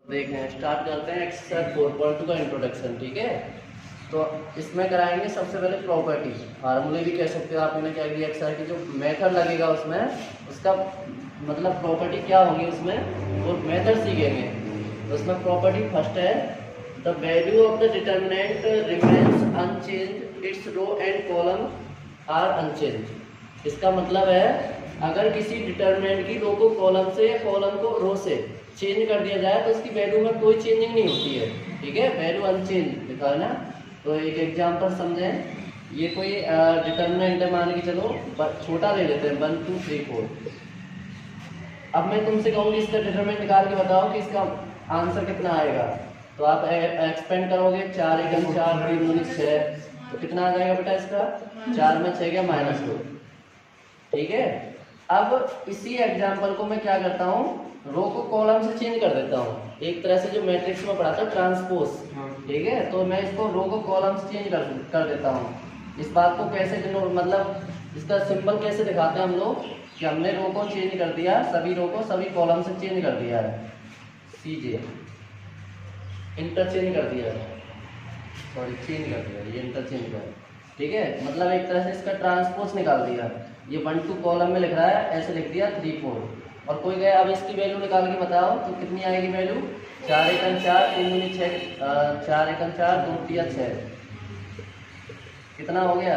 देखें स्टार्ट करते हैं एक्सरसाइज 4.2 का इंट्रोडक्शन। ठीक है, तो इसमें कराएंगे सबसे पहले प्रॉपर्टी, फार्मूले भी कह सकते हो आप। इन्हें क्या किया, एक्सरसाइज की जो मेथड लगेगा उसमें, उसका मतलब प्रॉपर्टी क्या होगी उसमें, और मेथड सीखेंगे। तो उसमें प्रॉपर्टी फर्स्ट है, the value of the determinant remains unchange, its row and column are unchange. इसका मतलब है अगर किसी डिटर्मिनेंट की रो को कॉलम से या कॉलम को रो से चेंज कर दिया जाए तो उसकी वैल्यू में कोई चेंजिंग नहीं होती है। ठीक है, वैल्यू अनचेंज लिखा है ना। तो एक एग्जांपल समझें, ये कोई डिटर्मिनेंट है, मान के चलो छोटा ले लेते हैं 1 2 3 4। अब मैं तुमसे कहूँगी इसका डिटर्मिनेंट निकाल के बताओ कि इसका आंसर कितना आएगा। तो आप एक्सपेंड करोगे, 4 एकम 4 3 दूनी 6, तो कितना आ जाएगा बेटा इसका, 4 में 6 गया -2। ठीक है, अब इसी एग्जांपल को मैं क्या करता हूँ, रो को कॉलम से चेंज कर देता हूँ। एक तरह से जो मैट्रिक्स में पढ़ा था ट्रांसपोज। ठीक है, तो मैं इसको रो को कॉलम से चेंज कर देता हूँ। इस बात को कैसे मतलब इसका सिंबल कैसे दिखाते हैं हम लोग, कि हमने रो को चेंज कर दिया, सभी रो को सभी कॉलम से चेंज कर दिया है, सीजे इंटरचेंज कर दिया है, सॉरी चेंज कर दिया, ये इंटरचेंज कर। ठीक है, मतलब एक तरह से इसका ट्रांसपोज निकाल दिया। ये 1 2 कॉलम में लिख रहा है, ऐसे लिख दिया 3 4। और कोई गया, अब इसकी वैल्यू निकाल के बताओ तो कितनी आएगी वैल्यू, 4 एकम 4 3 दूनी 6, 4 एकम 4 2 3 6, कितना हो गया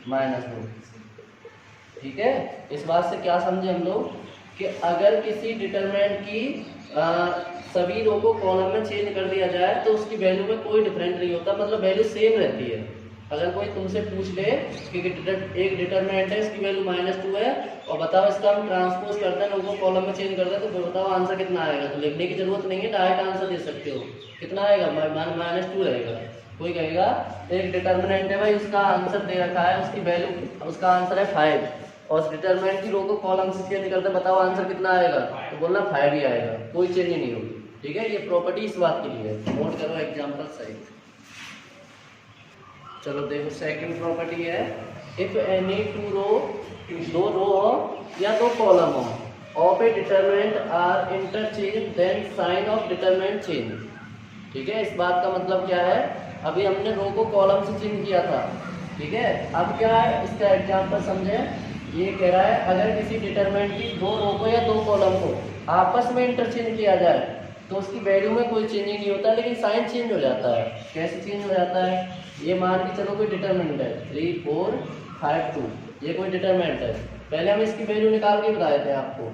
-2। ठीक है, इस बात से क्या समझे हम लोग, कि अगर किसी डिटरमिनेंट की सभी रो को कॉलम में चेंज कर दिया जाए तो उसकी वैल्यू में कोई डिफरेंट नहीं होता, मतलब वैल्यू सेम रहती है। अगर कोई तुमसे पूछ ले कि एक डिटरमिनेंट है, इसकी वैल्यू -2 है, और बताओ इसका हम ट्रांसपोज करते हैं, लोगों को कॉलम में चेंज करते हैं, तो बताओ आंसर कितना आएगा। तो लिखने की जरूरत नहीं है, डायरेक्ट आंसर दे सकते हो। कितना आएगा, -2 रहेगा। कोई कहेगा एक डिटरमिनेंट है भाई, उसका आंसर दे रखा है, उसकी वैल्यू, उसका आंसर है 5, और डिटरमिनेंट की रो को कॉलम से चेंज करते हैं, बताओ आंसर कितना आएगा, तो बोलना 5 ही आएगा, कोई चेंज ही नहीं होगी। ठीक है, ये प्रॉपर्टी इस बात के लिए है। नोट करो एग्जाम्पल सही। चलो देखो, सेकंड प्रॉपर्टी है, इफ एनी दो रो हो या दो कॉलम हो of a determinant are interchange, then sign of determinant change. ठीक है, इस बात का मतलब क्या है, अभी हमने रो को कॉलम से चेंज किया था। ठीक है, अब क्या है, इसका एग्जांपल समझें। ये कह रहा है अगर किसी डिटरमिनेंट की दो रो को या दो कॉलम को आपस में इंटरचेंज किया जाए तो उसकी वैल्यू में कोई चेंज नहीं होता, लेकिन साइन चेंज हो जाता है। कैसे चेंज हो जाता है, ये मान के चलो कोई डिटरमिनेंट है 3 4 5 2, ये कोई डिटरमिनेंट है। पहले हम इसकी वैल्यू निकाल के बता देते हैं आपको,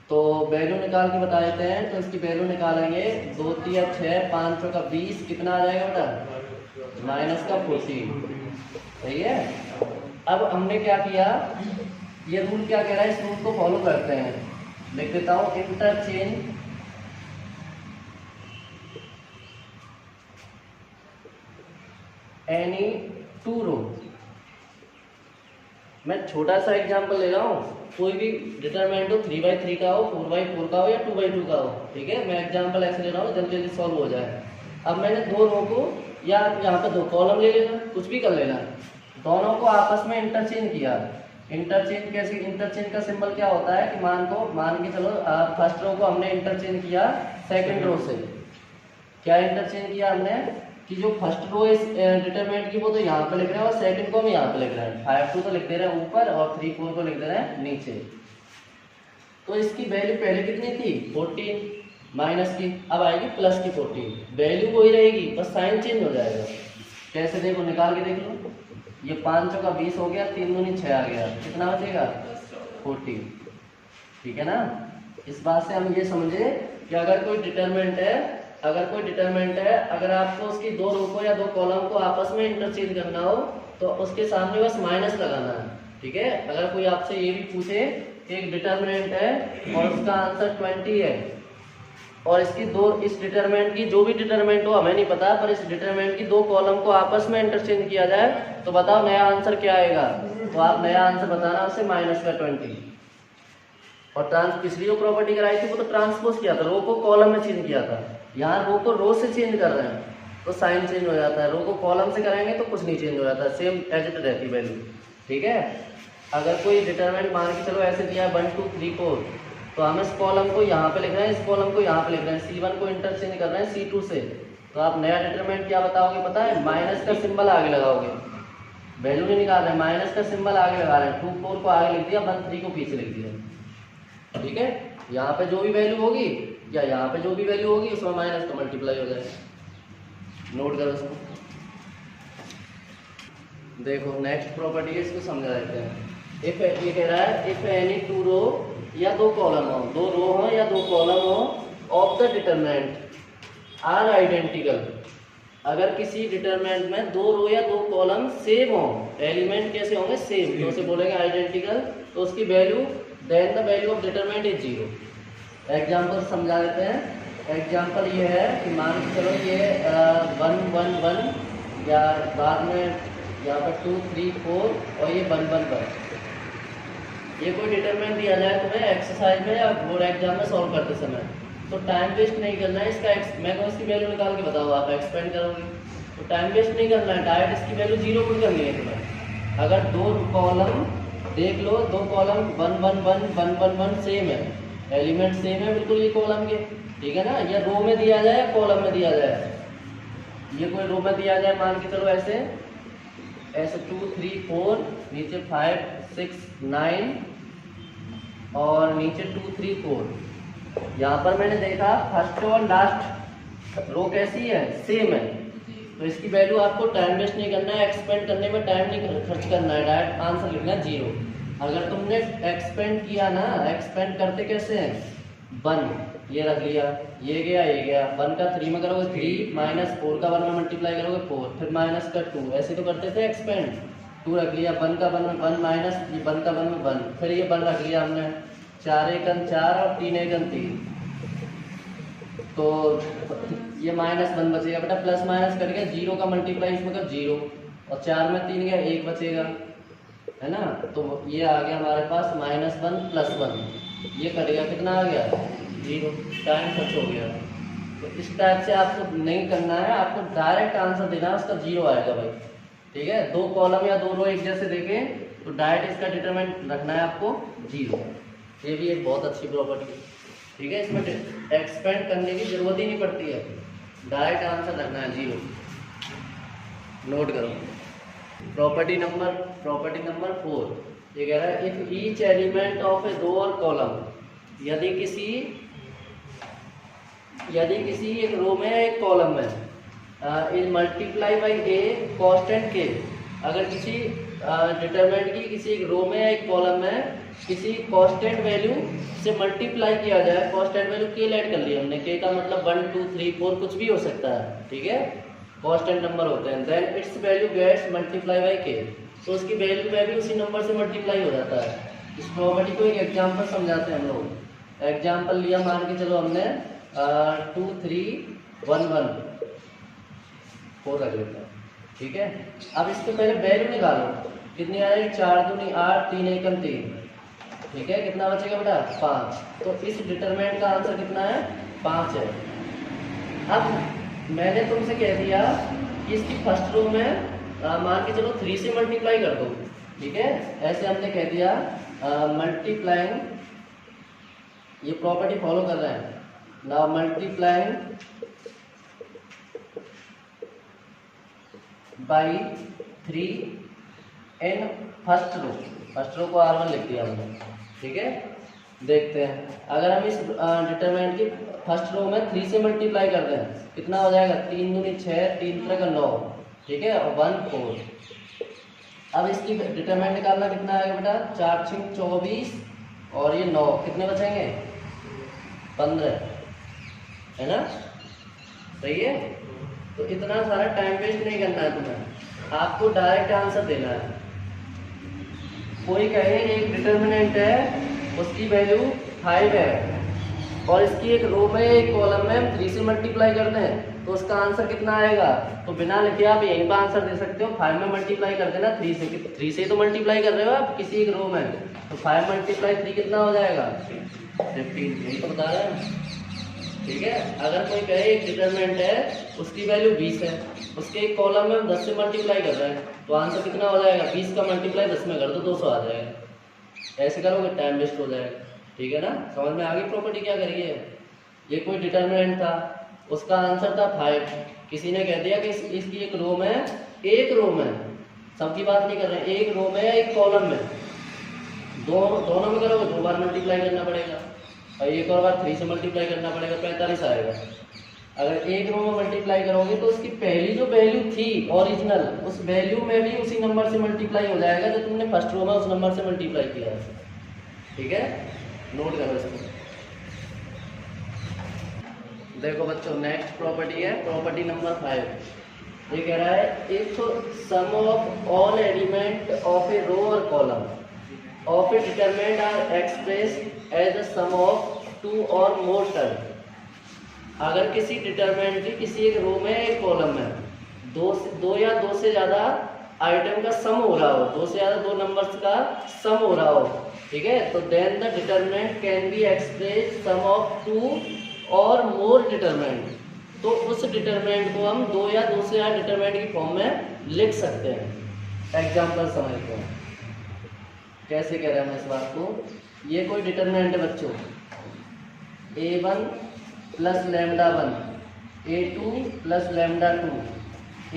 तो वैल्यू निकाल के बता देते हैं। तो इसकी वैल्यू निकालेंगे, 2 3 6 5 का 20, कितना आ जाएगा बेटा, -14। सही है। अब हमने क्या किया, ये रूल क्या कह रहा है, इस रूल को फॉलो करते हैं। लिख देता हूँ, इंटरचेंज एनी टू रो। मैं छोटा सा एग्जांपल ले रहा हूँ, कोई भी डिटरमिनेंट हो 3/3 का हो, 4/4 का हो या 2/2 का हो। ठीक है, मैं एग्जांपल ऐसे ले रहा हूँ जल्दी जल्दी सॉल्व हो जाए। अब मैंने दो रो को, या यहाँ पे दो कॉलम ले लेना, कुछ भी कर लेना, दोनों को आपस में इंटरचेंज किया। इंटरचेंज कैसे, इंटरचेंज का सिंबल क्या होता है कि मान के चलो फर्स्ट रो को हमने इंटरचेंज किया सेकंड रो से। क्या इंटरचेंज किया हमने, कि जो फर्स्ट रो इस डिटरमिनेंट की वो तो यहाँ पे लिख रहे हैं, और सेकंड को हम यहाँ पे लिख रहे हैं। 5 2 तो लिख दे रहे हैं ऊपर, और 3 4 को लिख दे रहे हैं नीचे। तो इसकी वैल्यू पहले कितनी थी, 14 माइनस की, अब आएगी प्लस की 14। वैल्यू वही रहेगी, बस साइन चेंज हो जाएगा। कैसे, देखो निकाल के देख लो, ये 5 का 20 हो गया, 3 दूनी 6 आ गया, कितना बचेगा 14। ठीक है ना। इस बात से हम ये समझे कि अगर कोई डिटरमिनेंट है, अगर आपको उसकी दो रो को या दो कॉलम को आपस में इंटरचेंज करना हो तो उसके सामने बस माइनस लगाना है। ठीक है, अगर कोई आपसे ये भी पूछे कि एक डिटरमिनेंट है और उसका आंसर 20 है, और इस डिटरमिनेंट की जो भी डिटरमिनेंट हो हमें नहीं पता, पर इस डिटरमिनेंट की दो कॉलम को आपस में इंटरचेंज किया जाए तो बताओ नया आंसर क्या आएगा। तो आप नया आंसर बताना उसे -20। और पिछली जो प्रॉपर्टी कराई थी वो तो ट्रांसपोज किया था, रो को कॉलम में चेंज किया था। यहाँ रो को रो से चेंज कर रहे हैं तो साइन चेंज हो जाता है, रो को कॉलम से करेंगे तो कुछ नहीं चेंज हो जाता है, सेम एज इट रहती वैल्यू। ठीक है, अगर कोई डिटरमिनेंट मान के चलो ऐसे दिया है 1 2 3 4, तो हम इस कॉलम को यहाँ पे लिख रहे हैं, इस कॉलम को यहाँ पे लिख रहे हैं, C1 को इंटरचेंज कर रहे हैं C2 से। तो आप नया डिटरमिनेंट क्या बताओगे पता है, माइनस का सिंबल आगे लगाओगे, वैल्यू नहीं निकाल रहे हैं, माइनस का सिंबल आगे लगा रहे हैं। 2 4 को आगे लिख दिया, 1 3 को पीछे लिख दिया। ठीक है, यहाँ पे जो भी वैल्यू होगी या यहाँ पे जो भी वैल्यू होगी उसमें माइनस का मल्टीप्लाई हो जाएगा। नोट करो इसको। देखो नेक्स्ट प्रॉपर्टी है, इसको समझा देते हैं। इफ ये कह रहा है इफ एनी 2 रो या 2 कॉलम हो, 2 रो हो या 2 कॉलम हो of the determinant are identical, अगर किसी डिटरमिनेंट में 2 रो या 2 कॉलम सेम हो, एलिमेंट कैसे होंगे सेम, तो उसे बोलेंगे आइडेंटिकल, तो उसकी value then the value of determinant is 0। Example समझा देते हैं। एग्जांपल ये है कि मान के चलो ये 1 1 1 या बाद में यहाँ पर 2 3 4 और ये 1 1 1, ये कोई डिटरमिनेंट दिया जाए तुम्हें एक्सरसाइज में या बोर्ड एग्जाम में सॉल्व करते समय, तो टाइम वेस्ट नहीं करना है इसका। मैं कहूँ इसकी वैल्यू निकाल के बताओ, आप एक्सपेंड करोगे तो टाइम वेस्ट नहीं करना है, डायरेक्ट इसकी वैल्यू 0 पुट करनी है तुम्हें। अगर 2 कॉलम देख लो, 2 कॉलम 1 1 1 1 1 1 सेम है, एलिमेंट सेम है बिल्कुल ये कॉलम के, ठीक है ना। या रो में दिया जाए या कॉलम में दिया जाए, ये कोई रो में दिया जाए मान के चलो ऐसे 2 3 4 नीचे 5 6 9 और नीचे 2 3 4। यहाँ पर मैंने देखा फर्स्ट और लास्ट रो कैसी है, सेम है, तो इसकी वैल्यू आपको टाइम वेस्ट नहीं करना है, एक्सपेंड करने में टाइम नहीं खर्च करना है, डायरेक्ट आंसर लिखना है 0। अगर तुमने एक्सपेंड किया ना, एक्सपेंड करते कैसे हैं, 1 ये रख लिया, ये गया 1 का 3 में करोगे 3 माइनस 4 का 1 में मल्टीप्लाई करोगे 4, फिर माइनस का 2, ऐसे तो करते थे एक्सपेंड। 2 रख लिया, 1 का 1 में 1 माइनस, ये 1 का 1 में 1, फिर ये 1 रख लिया हमने, 4 एकन 4 और 3 एकन 3, तो ये -1 बचेगा बेटा, प्लस माइनस करके 0 का मल्टीप्लाई इसमें कर 0 और 4 में 3 गया 1 बचेगा, है ना। तो ये आ गया हमारे पास -1 + 1, ये कट गया, कितना आ गया 0, टाइम खर्च हो गया। तो इस टाइप से आपको नहीं करना है, आपको डायरेक्ट आंसर देना है, उसका 0 आएगा भाई। ठीक है, 2 कॉलम या 2 रो एक जैसे देखें तो डायरेक्ट इसका डिटरमिनेंट रखना है आपको 0। ये भी एक बहुत अच्छी प्रॉपर्टी है। ठीक है, इसमें एक्सपेंड करने की जरूरत ही नहीं पड़ती है, डायरेक्ट आंसर रखना है 0। नोट करो प्रॉपर्टी नंबर 4, ये कह रहा है if each element of a row और कॉलम, यदि किसी एक रो में एक कॉलम में is multiply by a constant के, अगर किसी डिटरमिनेंट की किसी एक रो में एक कॉलम में किसी कांस्टेंट वैल्यू से मल्टीप्लाई किया जाए, कांस्टेंट वैल्यू के ऐड कर लिया हमने, के का मतलब 1 2 3 4 कुछ भी हो सकता है, ठीक है, कांस्टेंट नंबर होते हैं, then its value gets multiply by k, तो उसकी वैल्यू में भी उसी नंबर से मल्टीप्लाई हो जाता है। इस प्रॉपर्टी को एक एग्जांपल समझाते हैं हम लोग। एग्जांपल लिया मान के चलो हमने 2 3 1 1 4 रख लेते हैं, ठीक है। अब इसके पहले वैल्यू निकालो, कितनी आ जाएगी, 4 दूनी 8 3 एकम 3, ठीक है, कितना बचेगा बेटा 5। तो इस डिटरमिनेंट का आंसर कितना है 5 है। अब मैंने तुमसे कह दिया कि इसकी फर्स्ट रो में मान के चलो 3 से मल्टीप्लाई कर दो, ठीक है, ऐसे हमने कह दिया मल्टीप्लाइंग, ये प्रॉपर्टी फॉलो कर रहे हैं ना, multiplying by 3 in first row को R1 लिख दिया हमने, ठीक है। देखते हैं अगर हम इस डिटरमिनेंट की फर्स्ट रो में 3 से मल्टीप्लाई करते हैं कितना हो जाएगा, 3 दूनी 6 3 3 9, ठीक है, और 1 4। अब इसकी डिटरमिनेंट निकालना कितना आएगा बेटा, 4 6 24 और ये 9, कितने बचेंगे 15, है ना, सही है। तो इतना सारा टाइम वेस्ट नहीं करना है तुम्हें, आपको डायरेक्ट आंसर देना है। कोई कहे एक डिटरमिनेंट है उसकी वैल्यू 5 है और इसकी एक रो में एक कॉलम में हम 3 से मल्टीप्लाई करते हैं तो उसका आंसर कितना आएगा, तो बिना लिखे आप यहीं पर आंसर दे सकते हो, 5 में मल्टीप्लाई कर देना 3 से, 3 से तो मल्टीप्लाई कर रहे हो आप किसी एक रो में, तो 5 × 3 कितना हो जाएगा 15, यही तो बता रहे हैं, ठीक है। अगर कोई कहे एक डिटरमिनेंट है उसकी वैल्यू 20 है, उसके एक कॉलम में हम 10 से मल्टीप्लाई कर रहे हैं तो आंसर कितना हो जाएगा, 20 का मल्टीप्लाई 10 में कर दो 200 आ जाएगा। ऐसे करोगे टाइम वेस्ट हो जाएगा, ठीक है ना, समझ में आ गई प्रॉपर्टी क्या करी है। ये कोई डिटरमिनेंट था, उसका आंसर था 5। किसी ने कह दिया कि इसकी एक रो में, सबकी बात नहीं कर रहे हैं, एक रो में या एक कॉलम में, दोनों में करोगे 2 बार मल्टीप्लाई करना पड़ेगा और एक और बार 3 से मल्टीप्लाई करना पड़ेगा, 45 आएगा। अगर एक रो में मल्टीप्लाई करोगे तो उसकी पहली जो वैल्यू थी ओरिजिनल, उस वैल्यू में भी उसी नंबर से मल्टीप्लाई हो जाएगा जो तुमने फर्स्ट रो में उस नंबर से मल्टीप्लाई किया है। ठीक है, नोट करो इसको। देखो बच्चों, नेक्स्ट प्रॉपर्टी है प्रॉपर्टी नंबर 5। ये कह रहा है if sum of all element of a row और column of a determinant are expressed as the sum of 2 और मोर टर्म। अगर किसी डिटरमिनेंट की किसी एक रो में एक कॉलम में दो या दो से ज़्यादा आइटम का सम हो रहा हो, 2 से ज़्यादा 2 नंबर्स का सम हो रहा हो, ठीक है, तो then the determinant can be express sum of 2 और मोर डिटरमिनेंट। तो उस डिटरमिनेंट को हम 2 या 2 से ज़्यादा डिटरमिनेंट की फॉर्म में लिख सकते हैं। एग्जाम्पल समझते हैं कैसे कह रहे हैं हम इस बात को। ये कोई डिटरमिनेंट है बच्चों, a1 plus lambda 1, a2 plus lambda 2,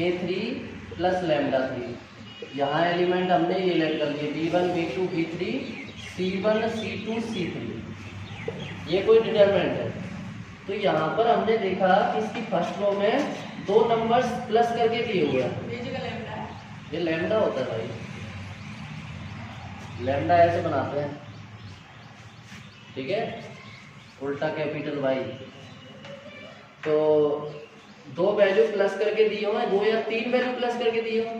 a3 plus lambda 3। यहाँ एलिमेंट हमने ये लेट कर दिए b1 b2 b3 c1 c2 c3। ये कोई डिटरमिनेंट है। तो यहाँ पर हमने देखा कि इसकी फर्स्ट रो में 2 नंबर्स प्लस करके दिए हुए हैं। ये लैम्डा होता है भाई, लैम्डा ऐसे बनाते हैं, ठीक है, उल्टा कैपिटल वाई। तो 2 वैल्यू प्लस करके दिए हो, 2 या 3 वैल्यू प्लस करके दिए हो,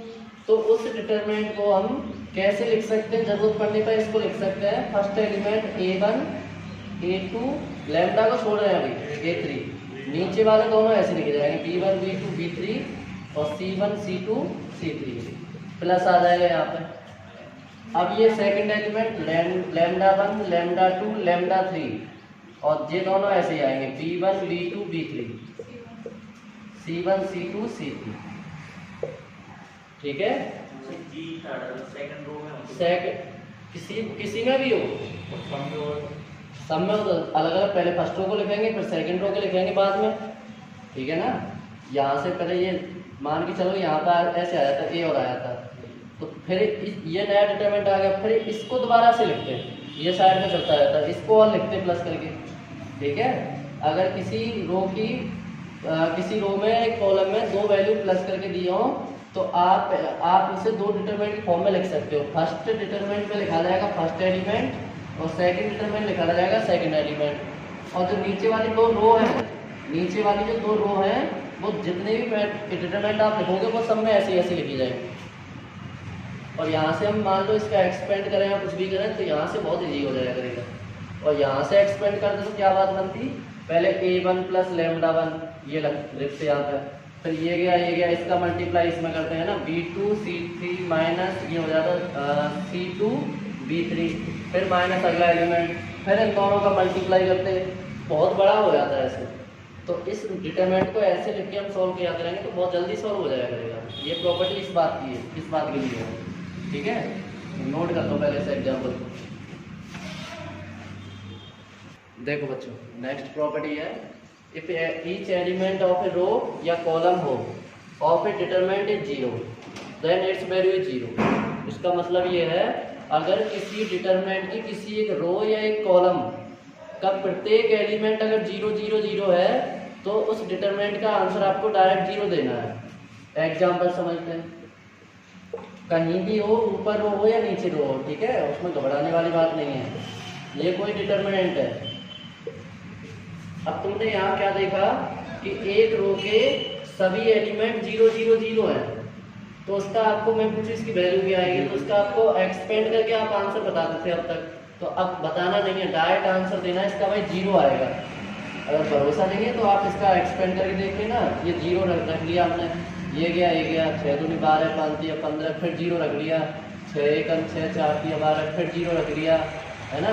तो उस डिटरमिनेंट को हम कैसे लिख सकते हैं, जरूरत पड़ने पर इसको लिख सकते हैं। First element a1 a2, lambda को छोड़ रहे हैं अभी, a3, नीचे वाले दोनों ऐसे लिखे जाएंगे b1 b2 b3 और c1 c2 c3, प्लस आ जाएगा यहाँ पे। अब ये second element lambda 1 lambda 2 lambda 3 और ये दोनों ऐसे ही आएंगे b1 b2 b3 c1 c2 c3, ठीक है। सेकंड रो में किसी में भी हो, सब में हो तो अलग अलग, पहले फर्स्ट रो को लिखेंगे फिर सेकंड रो को लिखेंगे बाद में, ठीक है ना। यहाँ से पहले ये मान के चलो यहाँ पर ऐसे आ जाता ए और आया था, तो फिर ये नया डिटरमिनेंट आ गया, फिर इसको दोबारा से लिखते हैं, ये साइड में चलता रहता है, इसको और लिखते हैं प्लस करके, ठीक है। अगर किसी रो में एक कॉलम में 2 वैल्यू प्लस करके दिए हो तो आप इसे 2 डिटरमिनेंट की फॉर्म में लिख सकते हो। फर्स्ट डिटरमिनेंट में लिखा जाएगा फर्स्ट एलिमेंट और सेकंड डिटरमिनेंट लिखा जाएगा सेकंड एलिमेंट। और जो नीचे वाली 2 रो है, नीचे वाली जो 2 रो हैं वो जितने भी डिटरमिनेंट आप लिखोगे वो सब में ऐसे ऐसे लिखी जाएगी। और यहाँ से हम मान लो इसका एक्सपेंड करें या कुछ भी करें तो यहाँ से बहुत ईजी हो जाएगा करेगा। और यहाँ से एक्सपेंड करते तो क्या बात बनती, पहले a1 प्लस लैम्डा 1 ये लिखते यहाँ पे, फिर ये गया इसका मल्टीप्लाई इसमें करते हैं ना, b2 c3 माइनस ये हो जाता c2 b3, फिर माइनस अगला एलिमेंट, फिर इन दोनों का मल्टीप्लाई करते, बहुत बड़ा हो जाता है ऐसे। तो इस डिटरमिनेंट को ऐसे लिख के हम सॉल्व किया करेंगे तो बहुत जल्दी सॉल्व हो जाया करेगा। ये प्रॉपर्टी इस बात की है, इस बात के लिए है, ठीक है। नोट कर लो पहले से एग्जाम्पल को। देखो बच्चों, नेक्स्ट प्रॉपर्टी है if each element of a row या कॉलम हो of a determinant is 0 then its value is 0। इसका मतलब ये है अगर किसी डिटरमिनेंट की किसी एक रो या एक कॉलम का प्रत्येक एलिमेंट अगर 0 0 0 है तो उस डिटरमिनेंट का आंसर आपको डायरेक्ट 0 देना है। एग्जाम्पल समझते हैं, कहीं भी हो, ऊपर रो हो या नीचे रो हो, ठीक है, उसमें घबराने वाली बात नहीं है। ये कोई डिटरमिनेंट है। अब तुमने यहाँ क्या देखा कि एक रो के सभी एलिमेंट 0 0 0 है, तो उसका आपको मैं पूछूं इसकी वैल्यू क्या आएगी, तो उसका आपको एक्सपेंड करके आप आंसर बता देते अब तक। तो अब बताना नहीं है, डायरेक्ट आंसर देना है, इसका भाई 0 आएगा। अगर भरोसा नहीं है तो आप इसका एक्सपेंड करके देख लेना। ये 0 रख लिया हमने, ये गया 6 दूनी 12 5 3 15, फिर 0 रख लिया, 6 1 6 4 3 12, फिर 0 रख लिया, है ना।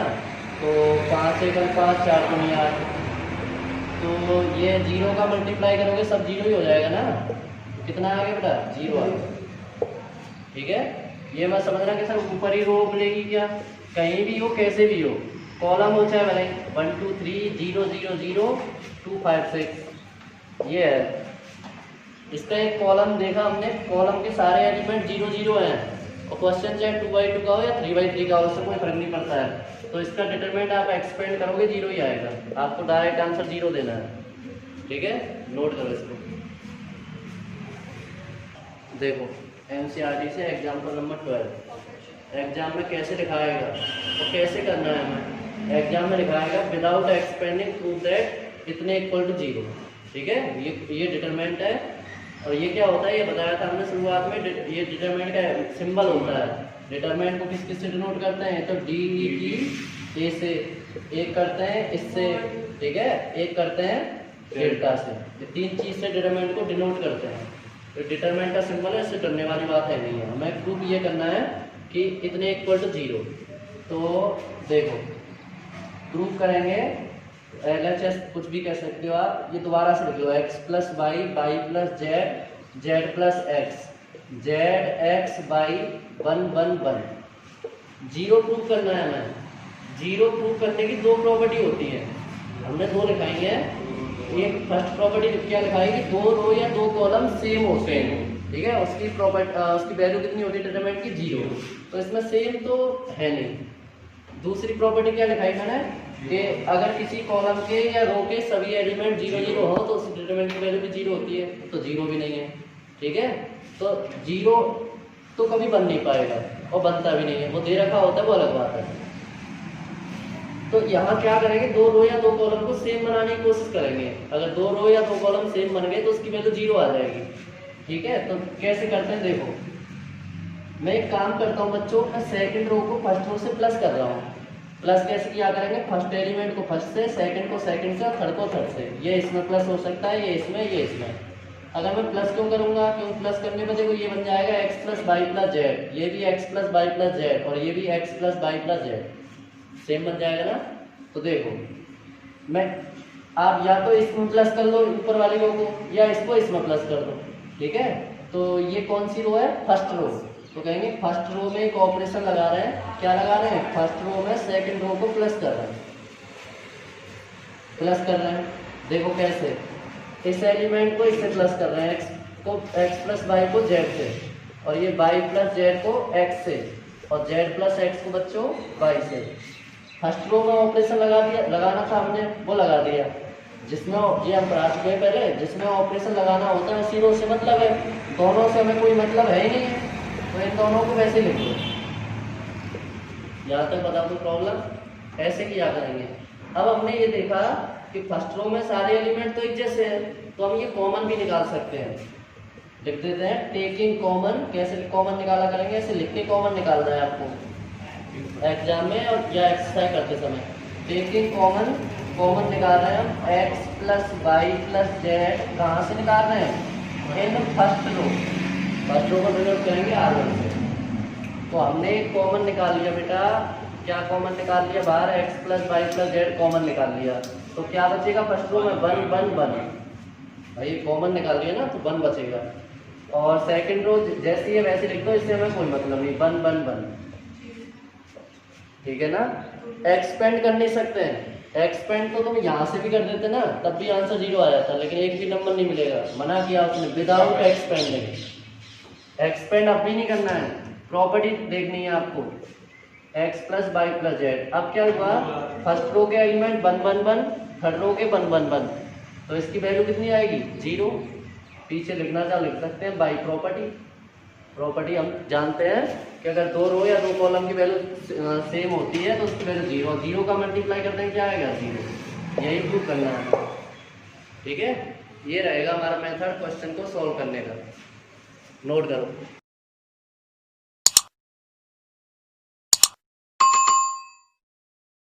तो 5 1 5 4 दूनी 8, तो ये 0 का मल्टीप्लाई करोगे सब 0 ही हो जाएगा ना। तो कितना आ गया बेटा, 0 आ गया, ठीक है। ये मत समझना कि सर ऊपर ही रो मिलेगी, क्या कहीं भी हो कैसे भी हो, कॉलम हो चाहे भले 1 2 3 0 0 0 2 5 6 ये है। इसका एक कॉलम देखा हमने, कॉलम के सारे एलिमेंट 0 0 हैं और क्वेश्चन चाहे 2x2 का हो या 3x3 का हो, उससे कोई फर्क नहीं पड़ता है। तो इसका डिटरमिनेंट आप एक्सपेंड करोगे 0 ही आएगा, आपको डायरेक्ट आंसर 0 देना है। ठीक है, नोट करो इसको। देखो एनसीईआरटी से एग्जाम्पल नंबर 12, एग्जाम में कैसे लिखाएगा और कैसे करना है हमें। एग्जाम में लिखाएगा विदाउट एक्सपेंडिंग प्रूव दैट इतने इक्वल टू 0। ठीक है, ये डिटरमिनेंट है। और ये क्या होता है, ये बताया था हमने शुरुआत में, ये डिटरमिनेंट का सिंबल होता है। डिटरमिनेंट को किस किस से डिनोट करते हैं, तो डी ई टी ए से, एक करते हैं इससे, ठीक है, एक करते हैं डेल्टा से। ये तीन चीज से डिटरमिनेंट को डिनोट करते हैं। तो डिटरमिनेंट का सिंबल है, इससे डरने वाली बात है नहीं है। हमें प्रूफ ये करना है कि इतने इक्वल टू 0। तो देखो प्रूफ करेंगे, LHS कुछ भी कह सकते हो आप, ये दोबारा से लिख लो, x plus y, y plus z, z plus x, z x y 1 1 1। 0 proof करना है हमें। 0 प्रूफ करने की दो प्रॉपर्टी होती है, हमने दो लिखाई है। एक फर्स्ट प्रॉपर्टी क्या लिखाई कि दो रो या दो कॉलम सेम होते हैं। ठीक है, उसकी प्रॉपर्टी, उसकी वैल्यू कितनी होती है डिटरमिनेंट की, 0। तो इसमें सेम तो है नहीं। दूसरी प्रॉपर्टी क्या लिखाई मैंने कि अगर किसी कॉलम के या रो के सभी एलिमेंट 0 0 हो तो उस डिटरमिनेंट की वैल्यू भी 0 होती है, तो 0 भी नहीं है। ठीक है, तो 0 तो कभी बन नहीं पाएगा और बनता भी नहीं है, वो दे रखा होता है, वो अलग बात है। तो यहाँ क्या करेंगे, दो रो या दो कॉलम को सेम बनाने की कोशिश करेंगे। अगर दो रो या दो कॉलम सेम बन गए तो उसकी वैल्यू 0 आ जाएगी। ठीक है, तो कैसे करते हैं, देखो मैं एक काम करता हूँ बच्चों, मैं सेकंड रो को फर्स्ट रो से प्लस कर रहा हूँ। प्लस कैसे किया करेंगे, फर्स्ट एलिमेंट को फर्स्ट से, सेकंड को सेकंड से और थर्ड को थर्ड से। ये इसमें प्लस हो सकता है, ये इसमें, ये इसमें। अगर मैं प्लस क्यों करूंगा, क्यों प्लस करने में देखो ये बन जाएगा x plus y plus z, ये भी x plus y plus z और ये भी x plus y plus z, same बन जाएगा ना। तो देखो मैं, आप या तो इसमें प्लस कर लो ऊपर वाली रो को, या इसको इसमें प्लस कर दो। ठीक है, तो ये कौन सी रो है, फर्स्ट रो। तो कहेंगे फर्स्ट रो में एक ऑपरेशन लगा रहे हैं, क्या लगा रहे हैं, फर्स्ट रो में सेकंड रो को प्लस कर रहे हैं, प्लस कर रहे हैं। देखो कैसे, इस एलिमेंट को इससे प्लस कर रहे हैं, x प्लस वाई को z से, और ये y प्लस जेड को x से, और z प्लस x को बच्चों y से। फर्स्ट रो में ऑपरेशन लगाना था हमने, वो लगा दिया। जिसमें ये हम पढ़ा चुके हैं पहले, जिसमें ऑपरेशन लगाना होता है उसी रो से मतलब है, दोनों से हमें कोई मतलब है ही नहीं है, तो इन दोनों को वैसे लिख लो। यहाँ तक बता दो प्रॉब्लम, ऐसे किया करेंगे। अब हमने ये देखा कि फर्स्ट रो में सारे एलिमेंट तो एक जैसे हैं, तो हम ये कॉमन भी निकाल सकते हैं। लिख देते हैं टेकिंग कॉमन। कैसे कॉमन निकाला करेंगे, ऐसे लिख के कॉमन निकालना है आपको एग्जाम में और या एक्सरसाइज करते समय। टेकिंग कॉमन, कॉमन निकाल रहे हैं हम, x plus y plus z कहाँ से निकाल रहे हैं, इन फर्स्ट रो। फर्स्ट रो को डिनोट करेंगे R1 से। तो हमने एक कॉमन निकाल लिया बेटा, क्या कॉमन निकाल लिया बाहर, x plus y plus z common निकाल लिया। तो क्या बचेगा फर्स्ट रो में, 1 1 1। भाई कॉमन निकाल लिया ना, तो 1 बचेगा। और सेकंड रो जैसी है वैसे लिख दो, इससे हमें कोई मतलब नहीं, 1 1 1। ठीक है ना। एक्सपेंड कर नहीं सकते हैं, एक्सपेंड तो तुम यहाँ से भी कर देते ना, तब भी आंसर 0 आ जाता, लेकिन एक भी नंबर नहीं मिलेगा, मना किया उसने विदाउट एक्सपेंडिंग। एक्सपेंड अब भी नहीं करना है, प्रॉपर्टी देखनी है आपको, x plus y plus z. अब क्या हुआ, फर्स्ट रो के एलिमेंट 1 1 1, थर्ड रो के 1 1 1, तो इसकी वैल्यू कितनी आएगी, 0। पीछे लिखना चाहे लिख सकते हैं बाई प्रॉपर्टी। प्रॉपर्टी हम जानते हैं कि अगर दो रो या दो कॉलम की वैल्यू सेम होती है तो उसकी वैल्यू 0, 0 का मल्टीप्लाई करते हैं क्या आएगा, 0। यही प्रूव करना है। ठीक है, ये रहेगा हमारा मेथड क्वेश्चन को सॉल्व करने का, नोट करो।